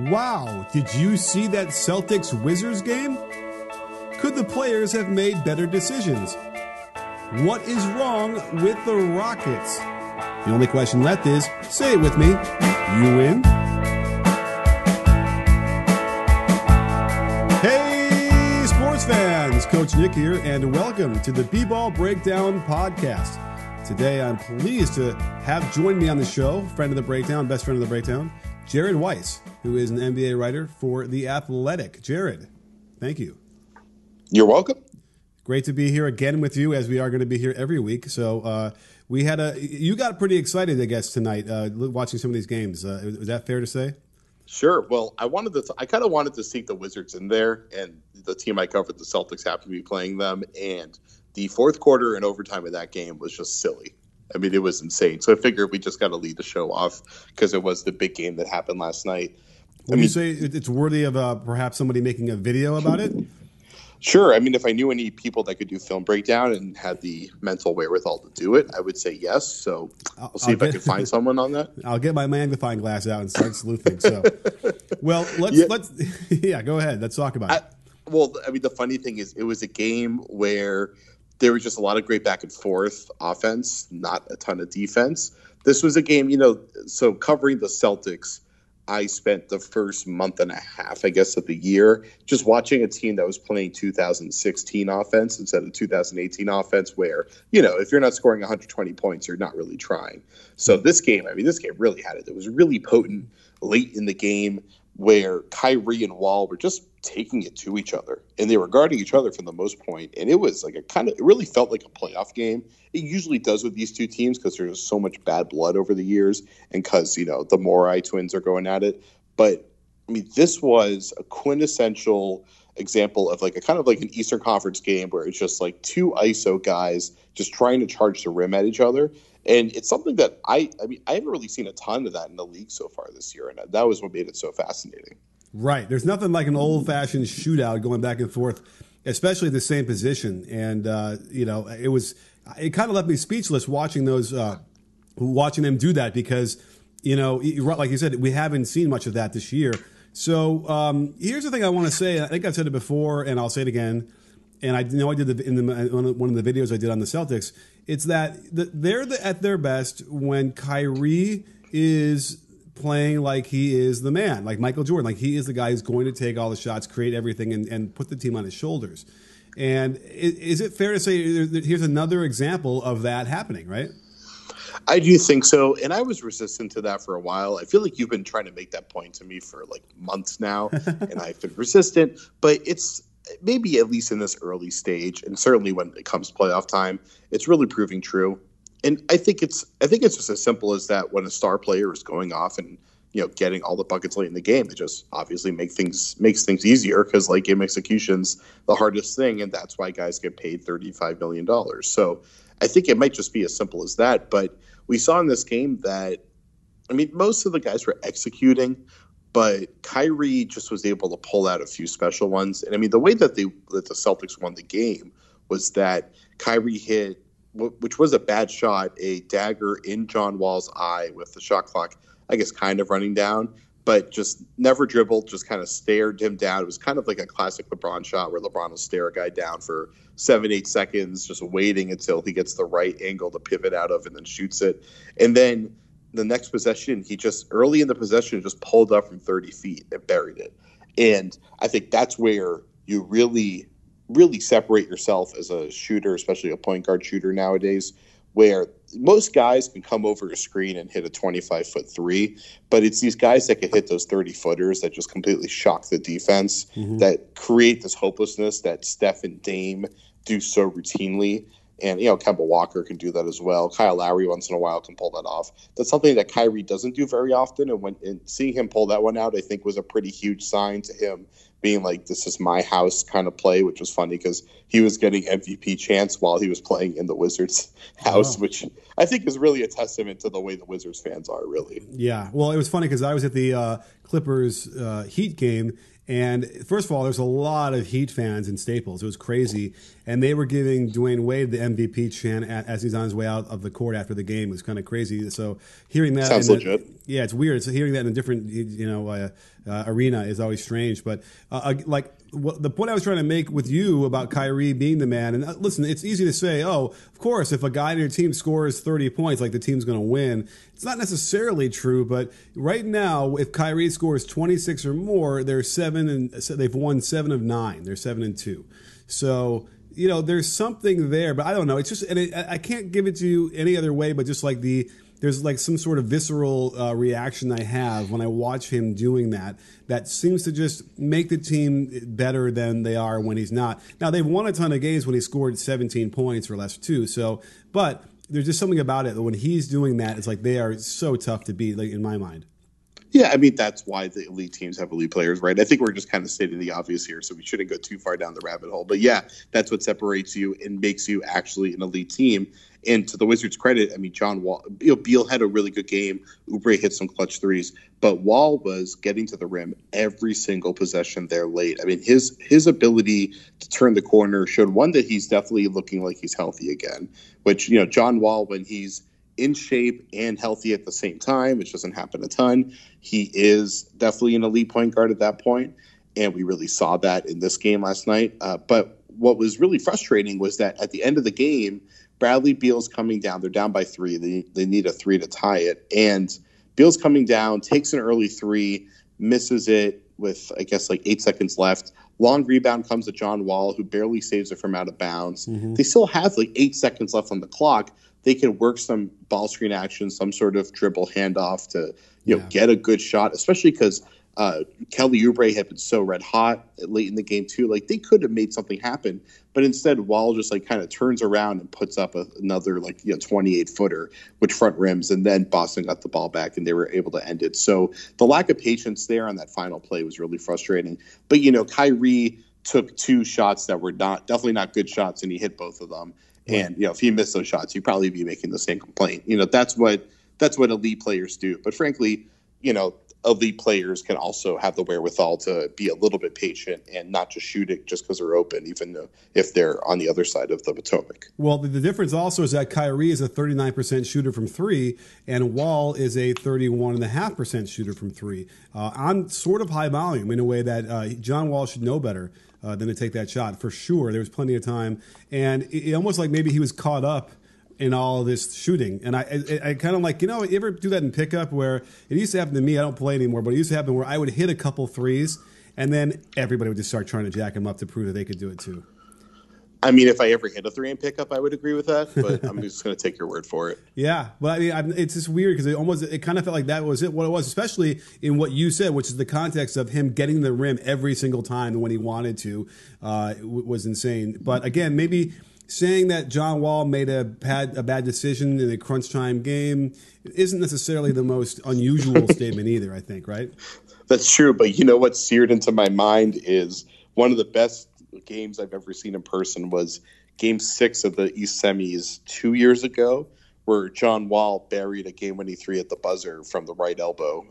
Wow, did you see that Celtics Wizards game? Could the players have made better decisions? What is wrong with the Rockets? The only question left is, say it with me, you win? Hey, sports fans, Coach Nick here, and welcome to the B-Ball Breakdown Podcast. Today, I'm pleased to have joined me on the show, friend of the Breakdown, best friend of the Breakdown, Jared Weiss, who is an NBA writer for The Athletic. Jared, thank you. You're welcome. Great to be here again with you, as we are going to be here every week. So you got pretty excited, I guess, tonight watching some of these games. Is that fair to say? Sure. Well, I kind of wanted to see the Wizards in there, and the team I covered, the Celtics, happened to be playing them. And the fourth quarter and overtime of that game was just silly. I mean, it was insane. So I figured we just got to lead the show off because it was the big game that happened last night. Would you say it's worthy of perhaps somebody making a video about it? Sure. I mean, if I knew any people that could do film breakdown and had the mental wherewithal to do it, I would say yes. So we'll see if I can find someone on that. I'll get my magnifying glass out and start sleuthing. So, well, let's go ahead. Let's talk about it. The funny thing is, it was a game where there was just a lot of great back and forth offense, not a ton of defense. This was a game, so covering the Celtics, I spent the first month and a half, I guess, of the year just watching a team that was playing 2016 offense instead of 2018 offense where, if you're not scoring 120 points, you're not really trying. So this game really had it. It was really potent late in the game where Kyrie and Wall were just taking it to each other, and they were guarding each other for the most point. And it was like it really felt like a playoff game. It usually does with these two teams because there's so much bad blood over the years, and because the Morey twins are going at it. But I mean, this was a quintessential example of kind of an Eastern Conference game where it's just like two ISO guys just trying to charge the rim at each other. And it's something that I haven't really seen a ton of that in the league so far this year, and that was what made it so fascinating. Right. There's nothing like an old-fashioned shootout going back and forth, especially the same position. And it kind of left me speechless watching them do that because like you said, we haven't seen much of that this year. So here's the thing I want to say. I think I've said it before, and I'll say it again. And I know I did in one of the videos I did on the Celtics. It's that they're at their best when Kyrie is playing like he is the man, like Michael Jordan, like he is the guy who's going to take all the shots, create everything, and put the team on his shoulders. And is it fair to say here's another example of that happening, right? I do think so, and I was resistant to that for a while. I feel like you've been trying to make that point to me for months now, and I've been resistant, but it's maybe at least in this early stage, and certainly when it comes playoff time, it's really proving true. And I think it's just as simple as that. When a star player is going off and getting all the buckets late in the game, it just obviously makes things easier because game execution's the hardest thing, and that's why guys get paid $35 million. So I think it might just be as simple as that. But we saw in this game that most of the guys were executing, but Kyrie just was able to pull out a few special ones. And the way that the Celtics won the game was that Kyrie hit, which was a bad shot, a dagger in John Wall's eye with the shot clock, I guess, kind of running down, but just never dribbled, just kind of stared him down. It was kind of like a classic LeBron shot where LeBron will stare a guy down for 7-8 seconds, just waiting until he gets the right angle to pivot out of and then shoots it. And then the next possession, he just early in the possession just pulled up from 30 feet and buried it. And I think that's where you really, really separate yourself as a shooter, especially a point guard shooter nowadays, where most guys can come over a screen and hit a 25-foot three, but it's these guys that can hit those 30-footers that just completely shock the defense, that create this hopelessness that Steph and Dame do so routinely. And, Kemba Walker can do that as well. Kyle Lowry once in a while can pull that off. That's something that Kyrie doesn't do very often. And seeing him pull that one out, I think, was a pretty huge sign to him being like, this is my house kind of play, which was funny because he was getting MVP chants while he was playing in the Wizards house, which I think is really a testament to the way the Wizards fans are, really. Yeah. Well, it was funny because I was at the Clippers Heat game, And first of all, there's a lot of Heat fans in Staples. It was crazy. And they were giving Dwayne Wade the MVP chant as he's on his way out of the court after the game. It was kind of crazy. So hearing that... Sounds legit. Yeah, it's weird. So hearing that in a different arena is always strange. But the point I was trying to make with you about Kyrie being the man, and listen, it's easy to say, oh, of course, if a guy on your team scores 30 points, like the team's going to win. It's not necessarily true, but right now, if Kyrie scores 26 or more, they've won 7 of 9. They're 7-2. So, there's something there, but I don't know. It's just, and I can't give it to you any other way, but just like there's like some sort of visceral reaction I have when I watch him doing that seems to just make the team better than they are when he's not. Now, they've won a ton of games when he scored 17 points or less too. So, but there's just something about it that when he's doing that, it's like they are so tough to beat, like in my mind. Yeah, I mean, that's why the elite teams have elite players, right? I think we're just kind of stating the obvious here, so we shouldn't go too far down the rabbit hole. But yeah, that's what separates you and makes you actually an elite team. And to the Wizards' credit, I mean, John Wall, Beal had a really good game. Oubre hit some clutch threes, but Wall was getting to the rim every single possession there late. I mean, his ability to turn the corner showed, one, that he's definitely looking like he's healthy again, which, John Wall, when he's in shape and healthy at the same time, which doesn't happen a ton, he is definitely an elite point guard at that point, and we really saw that in this game last night. But what was really frustrating was that at the end of the game, Bradley Beal's coming down. They're down by 3. They need a 3 to tie it, and Beal's coming down, takes an early 3, misses it with, I guess, like 8 seconds left. Long rebound comes to John Wall, who barely saves it from out of bounds. Mm-hmm. They still have like 8 seconds left on the clock. They can work some ball screen action, some sort of dribble handoff to get a good shot, especially because Kelly Oubre had been so red hot late in the game too. Like, they could have made something happen, but instead Wall just like kind of turns around and puts up another 28 footer with front rims, and then Boston got the ball back and they were able to end it. So the lack of patience there on that final play was really frustrating. But Kyrie took 2 shots that were definitely not good shots, and he hit both of them. And if he missed those shots, he'd probably be making the same complaint. That's what elite players do. But frankly, elite players can also have the wherewithal to be a little bit patient and not just shoot it just because they're open, even if they're on the other side of the Potomac. Well, the difference also is that Kyrie is a 39% shooter from 3, and Wall is a 31.5% shooter from 3. On sort of high volume in a way that John Wall should know better than to take that shot for sure. There was plenty of time, and it almost like maybe he was caught up in all this shooting. And I kind of like, you ever do that in pickup where it used to happen to me? I don't play anymore, but it used to happen where I would hit a couple threes and then everybody would just start trying to jack him up to prove that they could do it too. I mean, if I ever hit a 3 in pickup, I would agree with that, but I'm just going to take your word for it. Yeah, but I mean, it's just weird because it kind of felt like that was what it was, especially in what you said, which is the context of him getting the rim every single time when he wanted to was insane. But again, maybe saying that John Wall made a bad decision in a crunch time game isn't necessarily the most unusual statement either, I think, right? That's true, but what's seared into my mind is one of the best games I've ever seen in person was Game 6 of the East Semis 2 years ago, where John Wall buried a game-winning 3 at the buzzer from the right elbow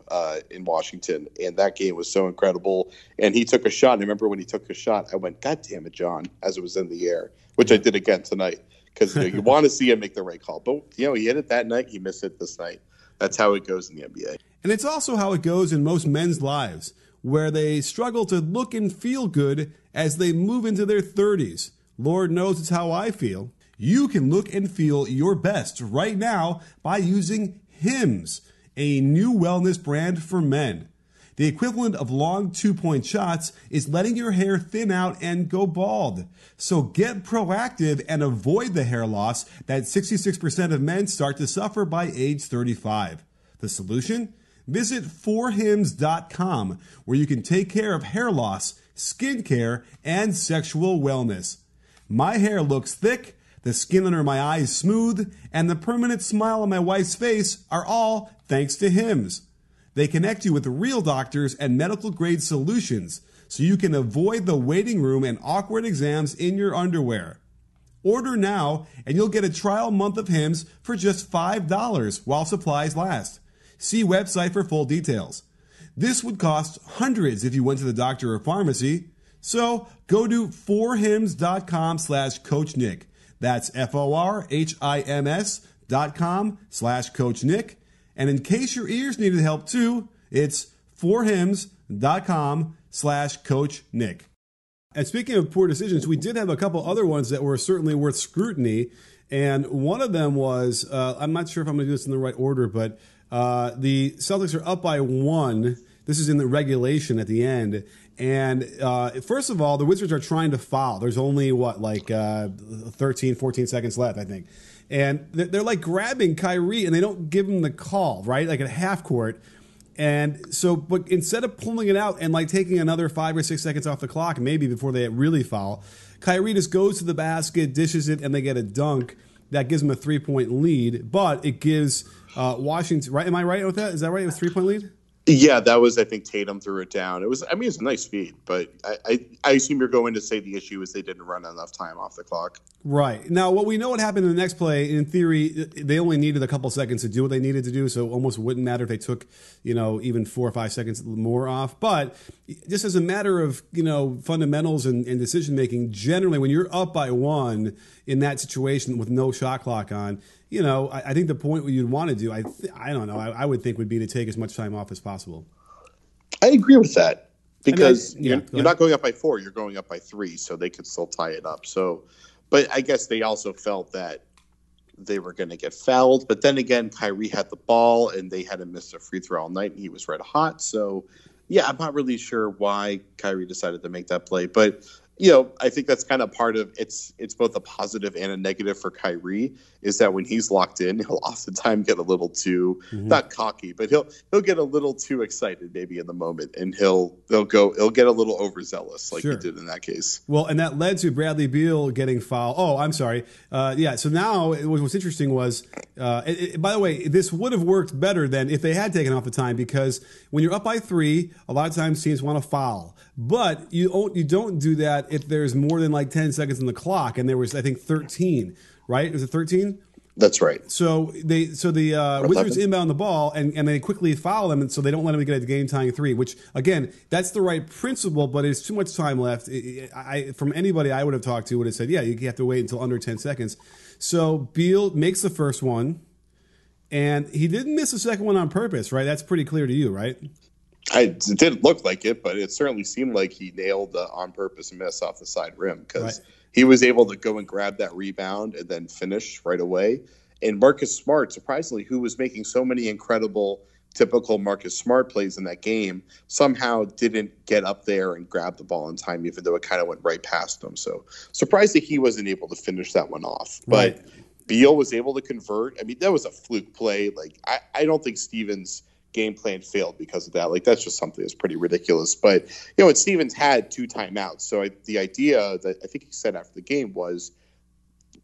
in Washington, and that game was so incredible. And he took a shot, and I remember when he took a shot, I went, "God damn it, John," as it was in the air, which I did again tonight, because you want to see him make the right call. But he hit it that night, he missed it this night. That's how it goes in the NBA. And it's also how it goes in most men's lives, where they struggle to look and feel good as they move into their 30s. Lord knows it's how I feel. You can look and feel your best right now by using Hims, a new wellness brand for men. The equivalent of long 2-point shots is letting your hair thin out and go bald. So get proactive and avoid the hair loss that 66% of men start to suffer by age 35. The solution? Visit 4hims.com, where you can take care of hair loss, skincare, and sexual wellness. My hair looks thick, the skin under my eyes smooth, and the permanent smile on my wife's face are all thanks to Hims. They connect you with real doctors and medical-grade solutions, so you can avoid the waiting room and awkward exams in your underwear. Order now, and you'll get a trial month of Hims for just $5 while supplies last. See website for full details. This would cost hundreds if you went to the doctor or pharmacy. So go to forhims.com/CoachNick. That's FORHIMS.com/CoachNick. And in case your ears needed help too, it's forhims.com/CoachNick. And speaking of poor decisions, we did have a couple other ones that were certainly worth scrutiny. And one of them was, I'm not sure if I'm going to do this in the right order, but the Celtics are up by 1. This is in the regulation at the end. And first of all, the Wizards are trying to foul. There's only, 13, 14 seconds left, I think. And they're like grabbing Kyrie, and they don't give him the call, right? Like at half court. And so, but instead of pulling it out and like taking another 5 or 6 seconds off the clock, maybe before they really foul, Kyrie just goes to the basket, dishes it, and they get a dunk. That gives them a 3-point lead, but it gives Washington, right? Am I right with that? Is that right? It was a 3-point lead? Yeah, that was, I think Tatum threw it down. It was a nice feed, but I assume you're going to say the issue is they didn't run enough time off the clock. Right. Now, what we know what happened in the next play, in theory, they only needed a couple seconds to do what they needed to do, so it almost wouldn't matter if they took, even 4 or 5 seconds more off. But just as a matter of, fundamentals and decision-making, generally, when you're up by 1 in that situation with no shot clock on, I think the point what you'd want to do, I don't know, I would think would be to take as much time off as possible. I agree with that because you're not going up by 4, you're going up by 3, so they could still tie it up. So, but I guess they also felt that they were going to get fouled. But then again, Kyrie had the ball and they hadn't missed a free throw all night and he was red hot. So, yeah, I'm not really sure why Kyrie decided to make that play. But I think that's kind of part of it's both a positive and a negative for Kyrie is that when he's locked in, he'll oftentimes get a little too not cocky, but he'll get a little too excited maybe in the moment, and he'll get a little overzealous like he did in that case. Well, and that led to Bradley Beal getting fouled. Oh, I'm sorry. So now what's interesting was, by the way, this would have worked better than if they had taken off the time, because when you're up by 3, a lot of times teams want to foul. But you don't do that if there's more than like 10 seconds on the clock, and there was, I think, 13, right? Was it 13? That's right. So the Wizards inbound the ball, and they quickly foul them, and so they don't let them get a game-tying 3, which, again, that's the right principle, but it's too much time left. From anybody I would have talked to would have said, yeah, you have to wait until under 10 seconds. So Beal makes the first one, and he didn't miss the second one on purpose, right? That's pretty clear to you, right? It didn't look like it, but it certainly seemed like he nailed the on-purpose miss off the side rim because he was able to go and grab that rebound and then finish right away. And Marcus Smart, surprisingly, who was making so many incredible, typical Marcus Smart plays in that game, somehow didn't get up there and grab the ball in time, even though it kind of went right past him. So surprised that he wasn't able to finish that one off. But Beal was able to convert. I mean, that was a fluke play. Like, I don't think Stevens' game plan failed because of that. Like, that's just something that's pretty ridiculous. But, and Stevens had 2 timeouts. So the idea that I think he said after the game was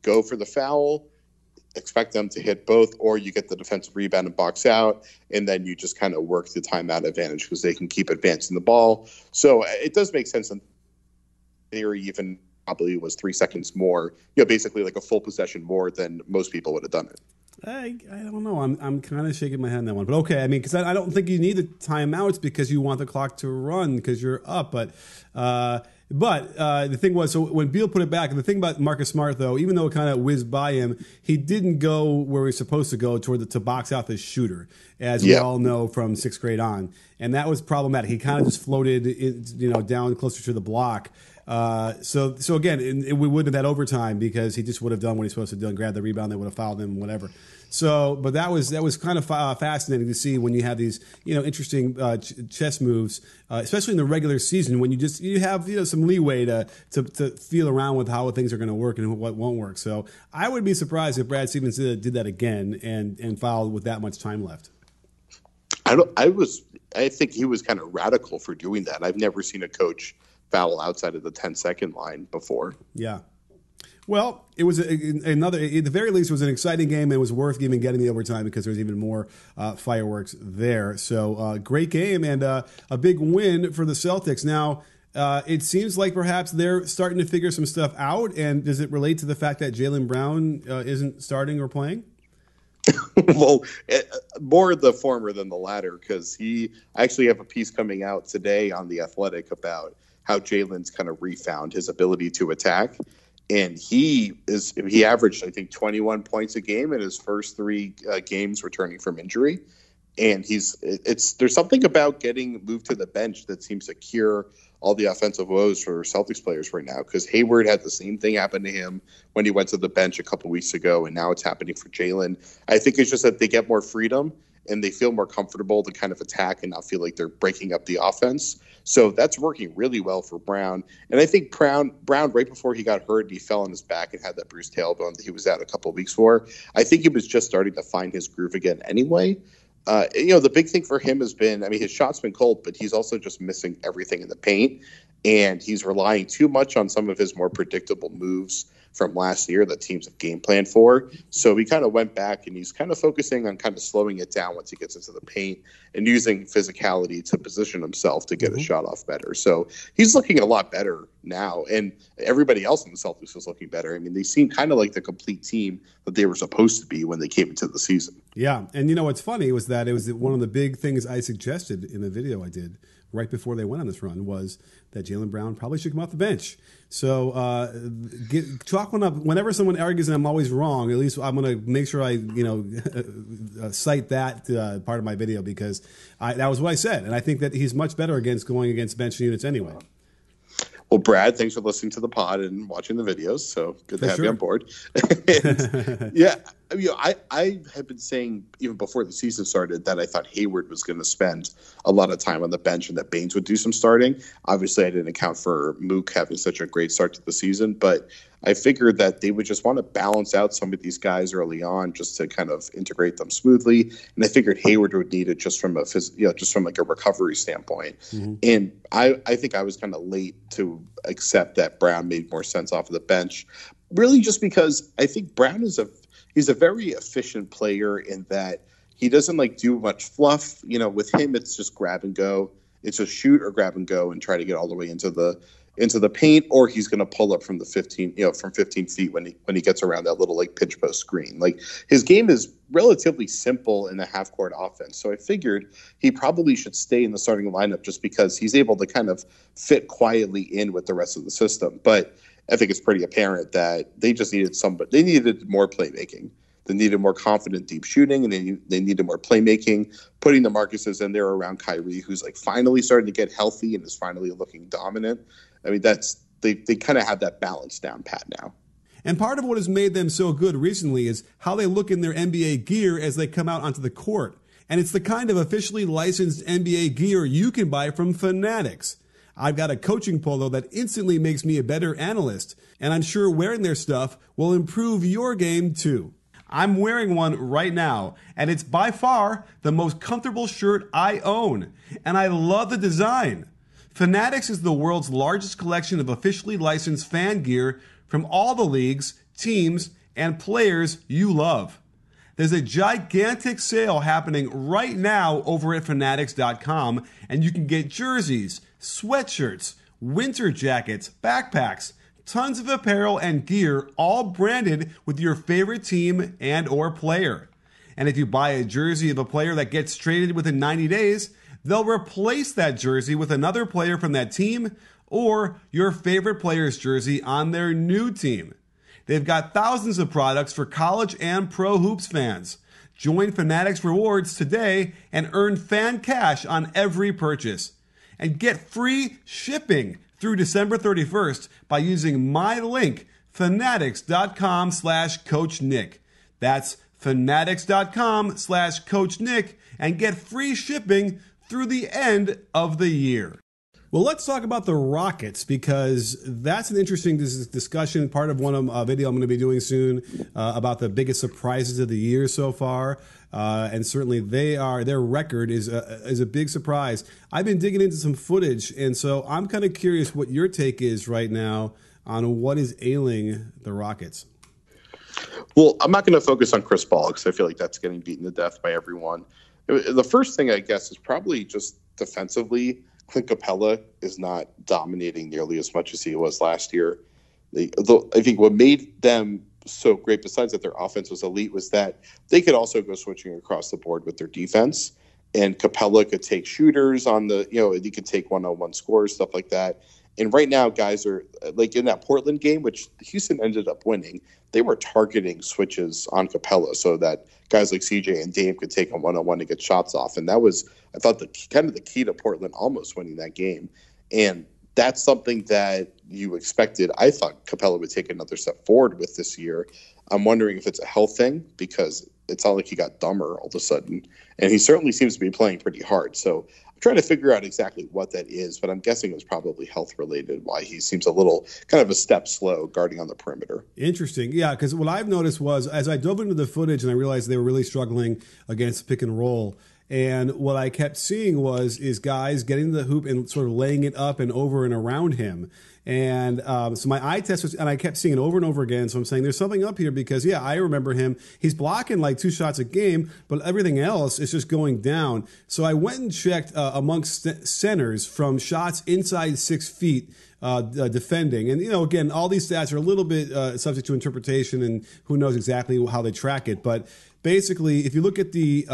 go for the foul, expect them to hit both, or you get the defensive rebound and box out, and then you just kind of work the timeout advantage because they can keep advancing the ball. So it does make sense in theory, even probably was 3 seconds more, basically like a full possession more than most people would have done it. I don't know. I'm kind of shaking my head on that one. But okay, I mean, because I don't think you need the timeouts because you want the clock to run because you're up. But the thing was, so when Beal put it back, and the thing about Marcus Smart, though, even though it kind of whizzed by him, he didn't go where he's supposed to go to box out the shooter, as we all know from 6th grade on. And that was problematic. He kind of just floated down closer to the block. So again, we wouldn't have had overtime because he just would have done what he's supposed to do and grabbed the rebound. They would have fouled him, whatever. So, but that was kind of fascinating to see when you have these, interesting chess moves, especially in the regular season when you have some leeway to feel around with how things are going to work and what won't work. So, I would be surprised if Brad Stevens did that again and fouled with that much time left. I think he was kind of radical for doing that. I've never seen a coach foul outside of the 10-second line before. Yeah. Well, it was another, at the very least, it was an exciting game. And it was worth even getting the overtime because there's even more fireworks there. So great game and a big win for the Celtics. Now, it seems like perhaps they're starting to figure some stuff out. And does it relate to the fact that Jaylen Brown isn't starting or playing? Well, more the former than the latter, because I actually have a piece coming out today on The Athletic about how Jalen's kind of refound his ability to attack. And he averaged, I think, 21 points a game in his first three games returning from injury. And there's something about getting moved to the bench that seems to cure all the offensive woes for Celtics players right now, because Hayward had the same thing happen to him when he went to the bench a couple weeks ago, and now it's happening for Jalen. I think it's just that they get more freedom and they feel more comfortable to kind of attack and not feel like they're breaking up the offense. So that's working really well for Brown. And I think Brown, right before he got hurt and he fell on his back and had that bruised tailbone that he was out a couple of weeks for, I think he was just starting to find his groove again anyway. The big thing for him has been, his shot's been cold, but he's also just missing everything in the paint. And he's relying too much on some of his more predictable moves from last year that teams have game planned for. So he kind of went back and he's kind of focusing on kind of slowing it down once he gets into the paint and using physicality to position himself to get a shot off better. So he's looking a lot better now. And everybody else in the Celtics is looking better. They seem kind of like the complete team that they were supposed to be when they came into the season. Yeah. And what's funny was that it was one of the big things I suggested in the video I did right before they went on this run was that Jaylen Brown probably should come off the bench. So chalk one up. Whenever someone argues and I'm always wrong, at least I'm going to make sure I cite that part of my video, because that was what I said. And I think that he's much better going against bench units anyway. Well, Brad, thanks for listening to the pod and watching the videos. So good to have you on board. And, yeah, I had been saying even before the season started that I thought Hayward was going to spend a lot of time on the bench and that Baines would do some starting. Obviously, I didn't account for Mook having such a great start to the season, but I figured that they would just want to balance out some of these guys early on just to kind of integrate them smoothly. And I figured Hayward would need it just from like a recovery standpoint. Mm-hmm. And I think I was kind of late to accept that Brown made more sense off of the bench, really just because I think Brown he's a very efficient player in that he doesn't do much fluff. With him, it's just grab and go. It's just shoot or grab and go and try to get all the way into the paint, or he's going to pull up from the 15 feet when he gets around that little pinch post screen. His game is relatively simple in the half court offense. So I figured he probably should stay in the starting lineup just because he's able to kind of fit quietly in with the rest of the system. But I think it's pretty apparent that they just needed they needed more playmaking. They needed more confident deep shooting, and they needed more playmaking, putting the Marcuses in there around Kyrie, who's finally starting to get healthy and is finally looking dominant. They kind of have that balance down pat now. And part of what has made them so good recently is how they look in their NBA gear as they come out onto the court. And it's the kind of officially licensed NBA gear you can buy from Fanatics. I've got a coaching polo that instantly makes me a better analyst, and I'm sure wearing their stuff will improve your game too. I'm wearing one right now, and it's by far the most comfortable shirt I own, and I love the design. Fanatics is the world's largest collection of officially licensed fan gear from all the leagues, teams, and players you love. There's a gigantic sale happening right now over at Fanatics.com, and you can get jerseys, sweatshirts, winter jackets, backpacks, tons of apparel and gear, all branded with your favorite team and or player. And if you buy a jersey of a player that gets traded within 90 days, they'll replace that jersey with another player from that team or your favorite player's jersey on their new team. They've got thousands of products for college and pro hoops fans. Join Fanatics Rewards today and earn fan cash on every purchase. And get free shipping through December 31st by using my link, fanatics.com/Coach Nick. That's fanatics.com/Coach Nick, and get free shipping through the end of the year. Well, let's talk about the Rockets, because that's an interesting discussion, part of one video I'm going to be doing soon about the biggest surprises of the year so far. And certainly their record is a big surprise. I've been digging into some footage, and so I'm kind of curious what your take is right now on what is ailing the Rockets. Well, I'm not going to focus on Chris Paul because I feel like that's getting beaten to death by everyone. The first thing, I guess, is probably just defensively. Clint Capella is not dominating nearly as much as he was last year. I think what made them so great, besides that their offense was elite, was that they could also go switching across the board with their defense. And Capella could take shooters on the, he could take one-on-one scores, stuff like that. And right now, guys are like in that Portland game, which Houston ended up winning. They were targeting switches on Capella so that guys like CJ and Dame could take a one-on-one and get shots off. And that was, I thought, the key to Portland almost winning that game. And that's something that you expected. I thought Capella would take another step forward with this year. I'm wondering if it's a health thing, because it's not like he got dumber all of a sudden. And he certainly seems to be playing pretty hard. So I'm trying to figure out exactly what that is, but I'm guessing it was probably health related, why he seems a little kind of a step slow guarding on the perimeter. Interesting. Yeah, because what I've noticed was, as I dove into the footage and I realized they were really struggling against pick and roll, and what I kept seeing is guys getting to the hoop and sort of laying it up and over and around him. And so my eye test was, and I kept seeing it over and over again. So I'm saying there's something up here, because, yeah, I remember him. He's blocking like 2 shots a game, but everything else is just going down. So I went and checked amongst centers from shots inside 6 feet defending. And, again, all these stats are a little bit subject to interpretation, and who knows exactly how they track it. But basically, if you look at the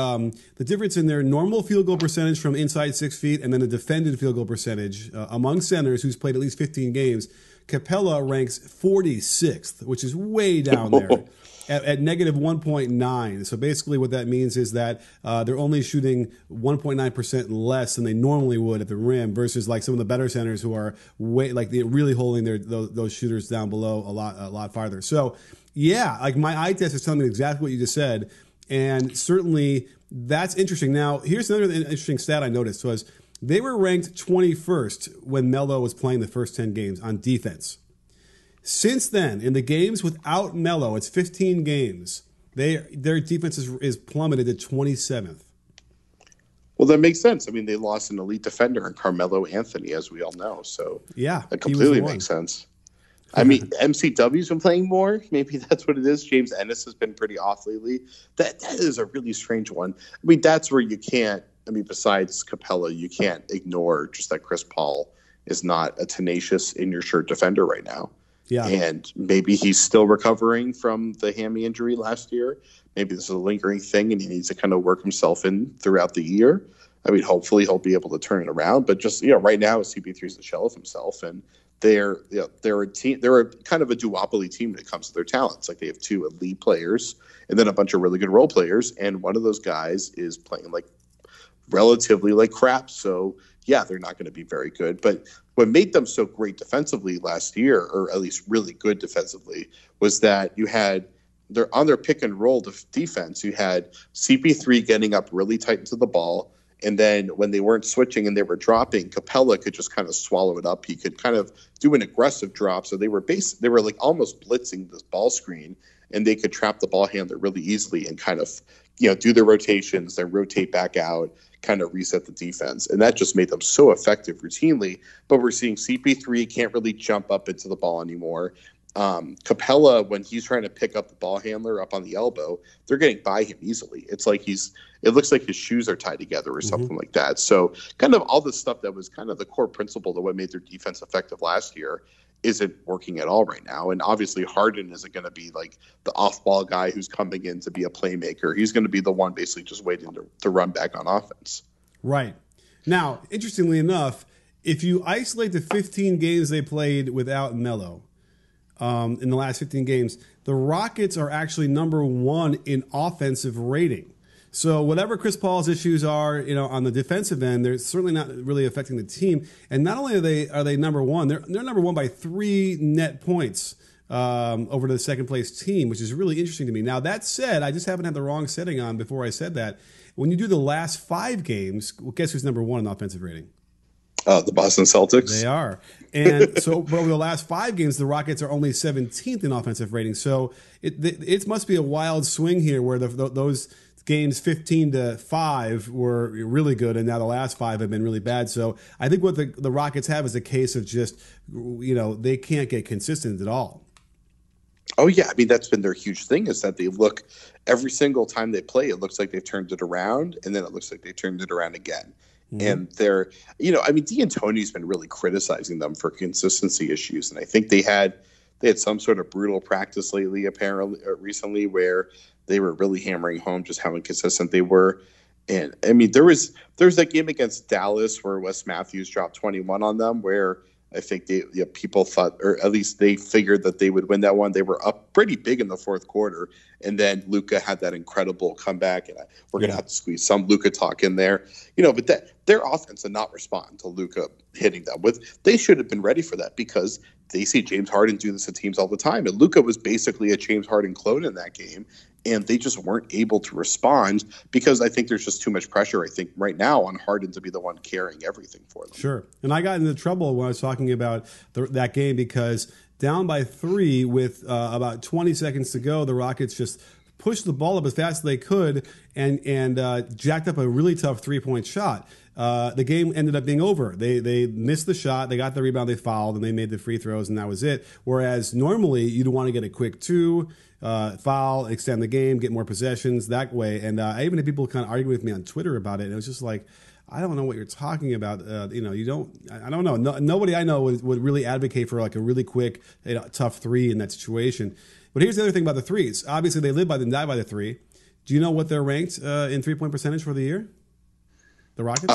difference in their normal field goal percentage from inside 6 feet and then the defended field goal percentage among centers who's played at least 15 games, Capella ranks 46th, which is way down there at negative 1.9. So basically what that means is that they're only shooting 1.9% less than they normally would at the rim, versus like some of the better centers who are they're really holding those shooters down below a lot farther. So yeah, like my eye test is telling me exactly what you just said. And certainly that's interesting. Now, here's another interesting stat I noticed was they were ranked 21st when Melo was playing the first 10 games on defense. Since then, in the games without Melo, it's 15 games, their defense is plummeted to 27th. Well, that makes sense. I mean, they lost an elite defender in Carmelo Anthony, as we all know. So yeah, that completely makes sense. I mean, MCW's been playing more. Maybe that's what it is. James Ennis has been pretty off lately. That is a really strange one. I mean, that's where you can't, besides Capella, you can't ignore just that Chris Paul is not a tenacious in-your-shirt defender right now. Yeah. And maybe he's still recovering from the hammy injury last year. Maybe this is a lingering thing and he needs to kind of work himself in throughout the year. I mean, hopefully he'll be able to turn it around. But just, right now CP3 is the shell of himself, and they're a team. They're a kind of a duopoly team when it comes to their talents. Like, they have 2 elite players and then a bunch of really good role players, and one of those guys is playing like relatively like crap. So yeah, they're not going to be very good. But what made them so great defensively last year, or at least really good defensively, was that you had on their pick and roll defense, you had CP3 getting up really tight into the ball. And then when they weren't switching and they were dropping, Capella could just kind of swallow it up. He could kind of do an aggressive drop. So they were like almost blitzing this ball screen, and they could trap the ball handler really easily and kind of, do their rotations, then rotate back out, kind of reset the defense. And that just made them so effective routinely. But we're seeing CP3 can't really jump up into the ball anymore. Capella, when he's trying to pick up the ball handler up on the elbow, they're getting by him easily. It's like it looks like his shoes are tied together or something like that. So kind of all this stuff that was kind of the core principle that what made their defense effective last year isn't working at all right now. And obviously Harden isn't going to be like the off-ball guy who's coming in to be a playmaker. He's going to be the one basically just waiting to run back on offense. Right. Now, interestingly enough, if you isolate the 15 games they played without Melo, in the last 15 games, the Rockets are actually number 1 in offensive rating. So whatever Chris Paul's issues are, on the defensive end, they're certainly not really affecting the team. And not only are they number 1, they're number 1 by 3 net points over to the second place team, which is really interesting to me. Now, that said, I just haven't had the wrong setting on before I said that. When you do the last 5 games, well, guess who's number 1 in offensive rating? The Boston Celtics. They are. And so but over the last 5 games, the Rockets are only 17th in offensive rating. So it must be a wild swing here where those games 15-5 were really good, and now the last 5 have been really bad. So I think what the Rockets have is a case of just, they can't get consistent at all. Oh, yeah. I mean, that's been their huge thing, is that they look every single time they play, it looks like they've turned it around, and then it looks like they turned it around again. Mm-hmm. And D'Antoni's been really criticizing them for consistency issues. And I think they had They had some sort of brutal practice lately, apparently, recently, where they were really hammering home just how inconsistent they were. And I mean, there was that game against Dallas where Wes Matthews dropped 21 on them, where I think people thought, or at least they figured that they would win that one. They were up pretty big in the fourth quarter, and then Luka had that incredible comeback. And we're going to have to squeeze some Luka talk in there, But their offense did not respond to Luka hitting them. They should have been ready for that because they see James Harden do this to teams all the time, and Luka was basically a James Harden clone in that game. And they just weren't able to respond because I think there's just too much pressure, I think, right now on Harden to be the one carrying everything for them. Sure. And I got into trouble when I was talking about that game because down by 3 with about 20 seconds to go, the Rockets just pushed the ball up as fast as they could and jacked up a really tough three-point shot. The game ended up being over. They missed the shot, they got the rebound, they fouled, and they made the free throws, and that was it. Whereas normally you'd want to get a quick 2, foul, extend the game, get more possessions that way. And I even had people kind of argue with me on Twitter about it. And it was just like, I don't know what you're talking about. You don't. I don't know. Nobody I know would really advocate for like a really quick, tough 3 in that situation. But here's the other thing about the threes. Obviously, they live by and die by the 3. Do you know what they're ranked in 3-point percentage for the year? The Rockets?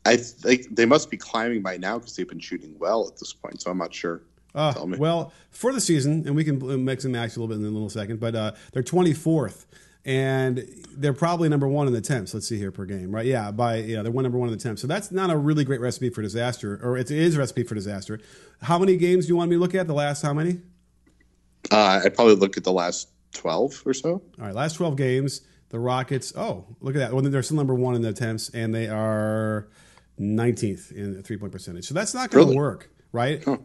I think they must be climbing by now because they've been shooting well at this point. So I'm not sure. Tell me. Well, for the season, and we can mix and match a little bit in a little second, but they're 24th, and they're probably number 1 in the attempts. Let's see here per game, right? Yeah, they're number 1 in the attempts. So that's not a really great recipe for disaster, or it is a recipe for disaster. How many games do you want me to look at? The last how many? I'd probably look at the last 12 or so. All right, last 12 games, the Rockets. Oh, look at that. Well, they're still number 1 in the attempts, and they are 19th in the 3-point percentage. So that's not going to work, right? Huh.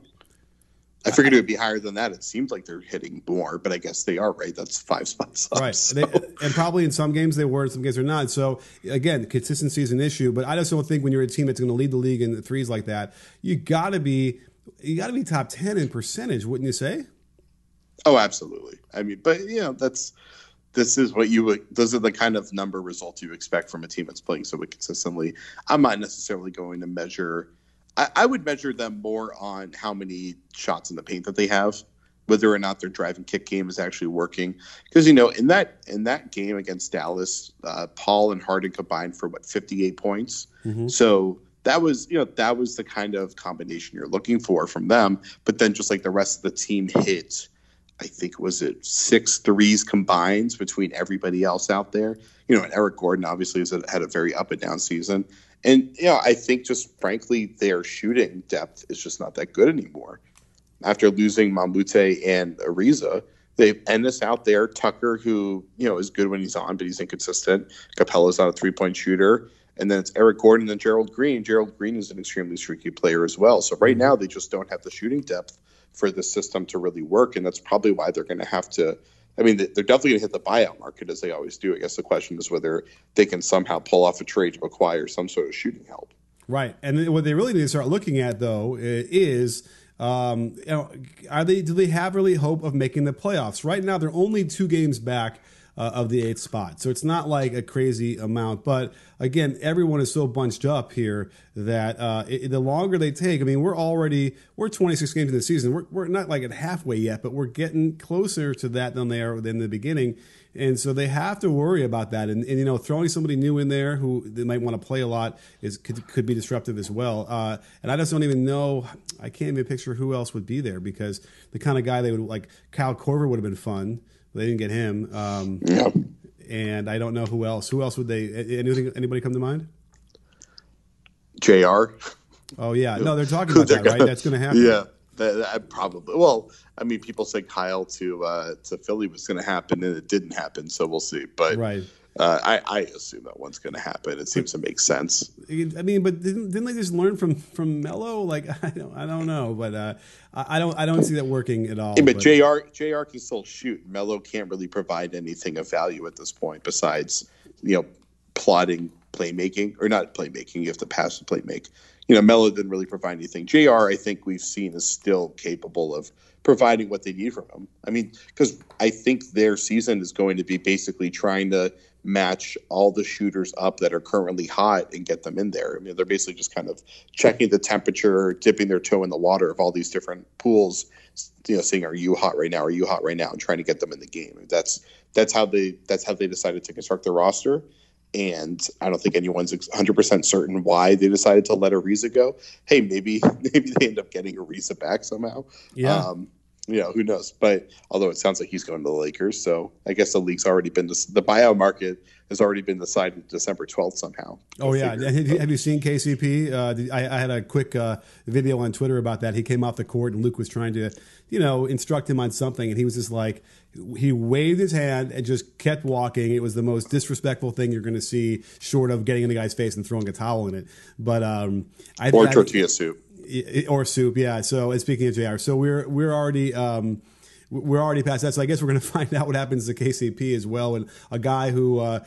I figured it would be higher than that. It seems like they're hitting more, but I guess they are, right? That's 5 spots up. Right. So. And probably in some games they were, in some games they're not. So, again, consistency is an issue, but I just don't think when you're a team that's going to lead the league in the threes like that, you got to be top 10 in percentage, wouldn't you say? Oh, absolutely. I mean, but, those are the kind of number results you expect from a team that's playing so consistently. I'm not necessarily going to measure – I would measure them more on how many shots in the paint that they have, whether or not their drive and kick game is actually working. Because, in that game against Dallas, Paul and Harden combined for 58 points. Mm-hmm. So that was the kind of combination you're looking for from them. But then just like the rest of the team hit, I think, was it 6 threes combined between everybody else out there. And Eric Gordon obviously had a very up and down season. And, I think just frankly, their shooting depth is just not that good anymore. After losing Mamute and Ariza, they have Ennis out there, Tucker, who, is good when he's on, but he's inconsistent. Capella's not a 3-point shooter. And then it's Eric Gordon and Gerald Green. Gerald Green is an extremely streaky player as well. So right now they just don't have the shooting depth for the system to really work. And that's probably why they're going to have to – I mean, they're definitely going to hit the buyout market as they always do. I guess the question is whether they can somehow pull off a trade to acquire some sort of shooting help. Right. And what they really need to start looking at, though, is do they have really hope of making the playoffs? Right now, they're only 2 games back of the 8th spot. So it's not like a crazy amount. But again, everyone is so bunched up here that the longer they take, I mean, we're 26 games in the season. We're not like at halfway yet, but we're getting closer to that than they are in the beginning. And so they have to worry about that. And throwing somebody new in there who they might want to play a lot could be disruptive as well. And I just don't even know. I can't even picture who else would be there because the kind of guy they would like, Kyle Korver would have been fun. They didn't get him. And I don't know who else. Who else would they? Anybody come to mind? JR. Oh, yeah. No, they're talking about that, right? That's going to happen. Yeah, that probably. Well, I mean, people say Kyle to Philly was going to happen, and it didn't happen, so we'll see. But right. I assume that one's going to happen. It seems to make sense. I mean, but didn't they just learn from Melo? Like, I don't know, but I don't see that working at all. Yeah, but JR can still shoot. Melo can't really provide anything of value at this point besides plotting playmaking, or not playmaking. You have to pass the playmake. Melo didn't really provide anything. JR, I think we've seen is still capable of providing what they need from him. I mean, because I think their season is going to be basically trying to match all the shooters up that are currently hot and get them in there. I mean, they're basically just kind of checking the temperature, dipping their toe in the water of all these different pools, saying, are you hot right now? Are you hot right now? And trying to get them in the game. That's how they decided to construct their roster. And I don't think anyone's 100% certain why they decided to let Ariza go. Hey, maybe they end up getting Ariza back somehow. Yeah. Who knows? But although it sounds like he's going to the Lakers, so I guess the league's already been the buyout market has already been decided December 12th somehow. Oh yeah, have you seen KCP? I had a quick video on Twitter about that. He came off the court and Luke was trying to, instruct him on something, and he was just like, he waved his hand and just kept walking. It was the most disrespectful thing you're going to see, short of getting in the guy's face and throwing a towel in it. But tortilla soup. Or soup, yeah. So, and speaking of JR, so we're already past that. So I guess we're going to find out what happens to KCP as well, and a guy who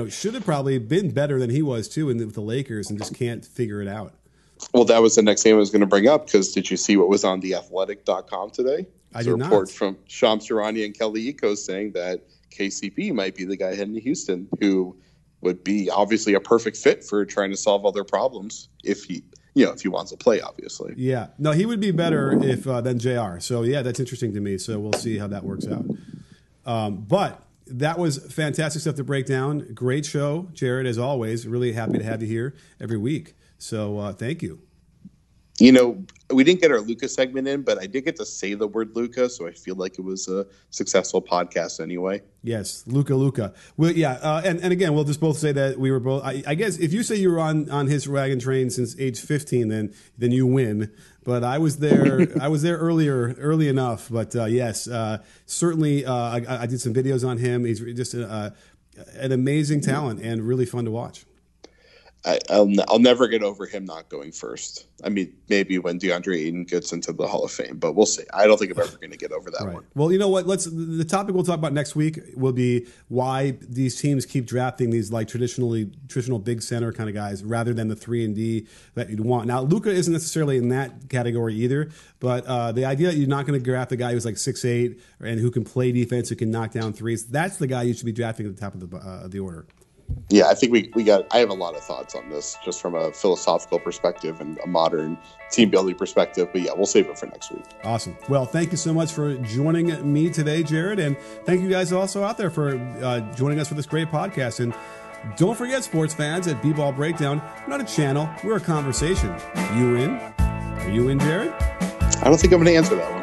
should have probably been better than he was too with the Lakers, and just can't figure it out. Well, that was the next thing I was going to bring up, because did you see what was on theathletic.com today? I did not. A report from Shams Charania and Kelly Iko saying that KCP might be the guy heading to Houston, who would be obviously a perfect fit for trying to solve all their problems if he wants to play, obviously. Yeah. No, he would be better if than JR. So, yeah, that's interesting to me. So we'll see how that works out. But that was fantastic stuff to break down. Great show, Jared, as always. Really happy to have you here every week. So thank you. We didn't get our Luka segment in, but I did get to say the word Luka, so I feel like it was a successful podcast anyway. Yes, Luka. Well, yeah, and again, we'll just both say that we were both. I guess if you say you were on his wagon train since age 15, then you win. But I was there. I was there early enough. But yes, certainly, I did some videos on him. He's just an amazing talent and really fun to watch. I'll never get over him not going first. I mean, maybe when DeAndre Ayton gets into the Hall of Fame, but we'll see. I don't think I'm ever going to get over that one. Well, you know what? The topic we'll talk about next week will be why these teams keep drafting these like traditional big center kind of guys rather than the 3-and-D that you'd want. Now, Luka isn't necessarily in that category either, but the idea that you're not going to draft the guy who's like 6'8" and who can play defense, who can knock down threes, that's the guy you should be drafting at the top of the order. Yeah, I think I have a lot of thoughts on this just from a philosophical perspective and a modern team building perspective. But yeah, we'll save it for next week. Awesome. Well, thank you so much for joining me today, Jared. And thank you guys also out there for joining us for this great podcast. And don't forget, sports fans, at B-Ball Breakdown, we're not a channel, we're a conversation. You in? Are you in, Jared? I don't think I'm going to answer that one.